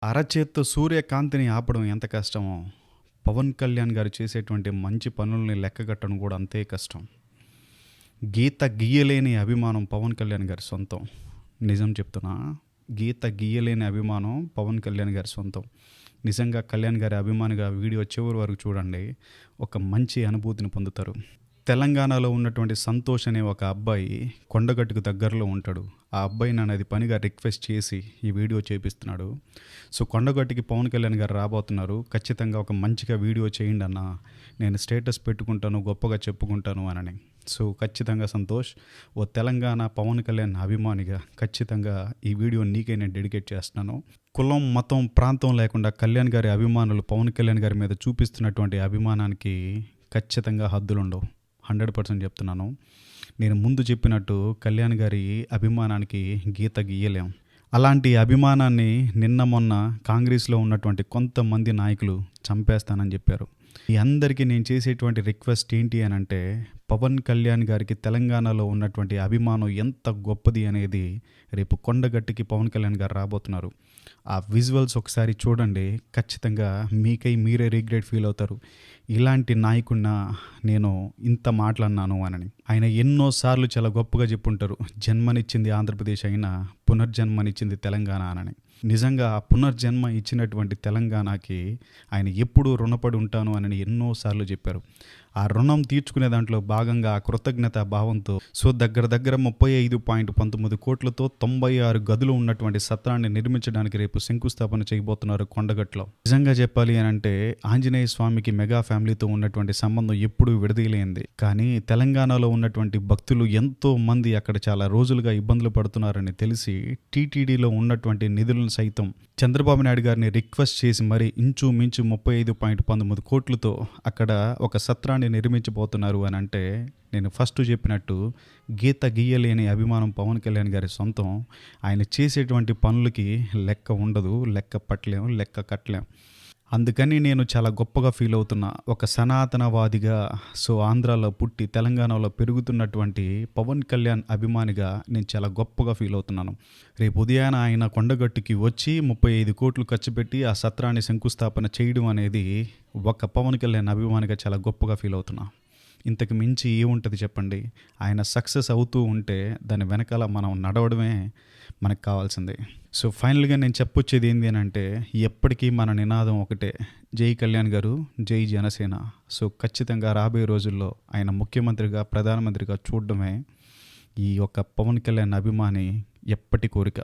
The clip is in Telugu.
అరచేత్తో సూర్యకాంతిని ఆపడం ఎంత కష్టమో, పవన్ కళ్యాణ్ గారు చేసేటువంటి మంచి పనుల్ని లెక్కగట్టడం కూడా అంతే కష్టం. గీత గీయలేని అభిమానం పవన్ కళ్యాణ్ గారి సొంతం. నిజం చెప్తున్నా. గీత గీయలేని అభిమానం పవన్ కళ్యాణ్ గారి సొంతం. నిజంగా కళ్యాణ్ గారి అభిమానిగా వీడియో చివరి వరకు చూడండి. ఒక మంచి అనుభూతిని పొందుతారు. తెలంగాణలో ఉన్నటువంటి సంతోష్ అనే ఒక అబ్బాయి కొండగట్టుకు దగ్గరలో ఉంటాడు. ఆ అబ్బాయి నన్ను అది పనిగా రిక్వెస్ట్ చేసి ఈ వీడియో చేపిస్తున్నాడు. సో కొండగట్టుకి పవన్ కళ్యాణ్ గారు రాబోతున్నారు, ఖచ్చితంగా ఒక మంచిగా వీడియో చేయండి అన్న, నేను స్టేటస్ పెట్టుకుంటాను, గొప్పగా చెప్పుకుంటాను అని. సో ఖచ్చితంగా సంతోష్, ఓ తెలంగాణ పవన్ కళ్యాణ్ అభిమానిగా ఖచ్చితంగా ఈ వీడియో నీకే నేను డెడికేట్ చేస్తున్నాను. కులం, మతం, ప్రాంతం లేకుండా కళ్యాణ్ గారి అభిమానులు పవన్ కళ్యాణ్ గారి మీద చూపిస్తున్నటువంటి అభిమానానికి ఖచ్చితంగా హద్దులుండవు. 100% చెప్తున్నాను. నేను ముందు చెప్పినట్టు కళ్యాణ్ గారి అభిమానానికి గీత గీయలేం. అలాంటి అభిమానాన్ని నిన్న మొన్న కాంగ్రెస్లో ఉన్నటువంటి కొంతమంది నాయకులు చంపేస్తానని చెప్పారు. ఈ అందరికీ నేను చేసేటువంటి రిక్వెస్ట్ ఏంటి అని అంటే, పవన్ కళ్యాణ్ గారికి తెలంగాణలో ఉన్నటువంటి అభిమానం ఎంత గొప్పది అనేది రేపు కొండగట్టుకి పవన్ కళ్యాణ్ గారు రాబోతున్నారు. ఆ విజువల్స్ ఒకసారి చూడండి, ఖచ్చితంగా మీకై మీరే రిగ్రెట్ ఫీల్ అవుతారు. ఇలాంటి నాయకుడిన నేను ఇంత మాట్లాడినాను అని. ఆయన ఎన్నోసార్లు చాలా గొప్పగా చెప్పుంటారు, జన్మనిచ్చింది ఆంధ్రప్రదేశ్ అయినా పునర్జన్మనిచ్చింది తెలంగాణ అని. నిజంగా ఆ పునర్జన్మ ఇచ్చినటువంటి తెలంగాణకి ఆయన ఎప్పుడూ రుణపడి ఉంటాను అని ఎన్నోసార్లు చెప్పారు. ఆ రుణం తీర్చుకునే దాంట్లో భాగంగా ఆ కృతజ్ఞత భావంతో దగ్గర 35.19 కోట్లతో 96 గదులు ఉన్నటువంటి సత్రాన్ని నిర్మించడానికి రేపు శంకుస్థాపన చేయబోతున్నారు కొండగట్లో. నిజంగా చెప్పాలి అని అంటే, ఆంజనేయ స్వామికి మెగా ఫ్యామిలీతో ఉన్నటువంటి సంబంధం ఎప్పుడూ విడదీయలేంది. కానీ తెలంగాణలో ఉన్నటువంటి భక్తులు ఎంతో మంది అక్కడ చాలా రోజులుగా ఇబ్బందులు పడుతున్నారని తెలిసి టీటీడీలో ఉన్నటువంటి నిధులను సైతం చంద్రబాబు నాయుడు గారిని రిక్వెస్ట్ చేసి మరి ఇంచుమించు 35.19 కోట్లతో అక్కడ ఒక సత్రాన్ని నిర్మించబోతున్నారు అని అంటే, నేను ఫస్ట్ చెప్పినట్టు గీత గీయలేని అభిమానం పవన్ కళ్యాణ్ గారి సొంతం. ఆయన చేసేటువంటి పనులకి లెక్క ఉండదు, లెక్క పట్టలేం, లెక్క కట్టలేం. అందుకని నేను చాలా గొప్పగా ఫీల్ అవుతున్నా. ఒక సనాతనవాదిగా, సో ఆంధ్రాలో పుట్టి తెలంగాణలో పెరుగుతున్నటువంటి పవన్ కళ్యాణ్ అభిమానిగా నేను చాలా గొప్పగా ఫీల్ అవుతున్నాను. రేపు ఉదయాన ఆయన కొండగట్టుకి వచ్చి 35 కోట్లు ఖర్చు పెట్టి ఆ సత్రాన్ని శంకుస్థాపన చేయడం అనేది ఒక పవన్ కళ్యాణ్ అభిమానిగా చాలా గొప్పగా ఫీల్ అవుతున్నా. ఇంతకు మించి ఏముంటుంది చెప్పండి? ఆయన సక్సెస్ అవుతూ ఉంటే దాని వెనకాల మనం నడవడమే మనకు కావాల్సింది. సో ఫైనల్గా నేను చెప్పొచ్చేది ఏంటి అని అంటే, ఎప్పటికీ మన నినాదం ఒకటే, జై కళ్యాణ్ గారు, జై జనసేన. సో ఖచ్చితంగా రాబోయే రోజుల్లో ఆయన ముఖ్యమంత్రిగా, ప్రధానమంత్రిగా చూడడమే ఈ యొక్క పవన్ కళ్యాణ్ అభిమాని ఎప్పటి కోరిక.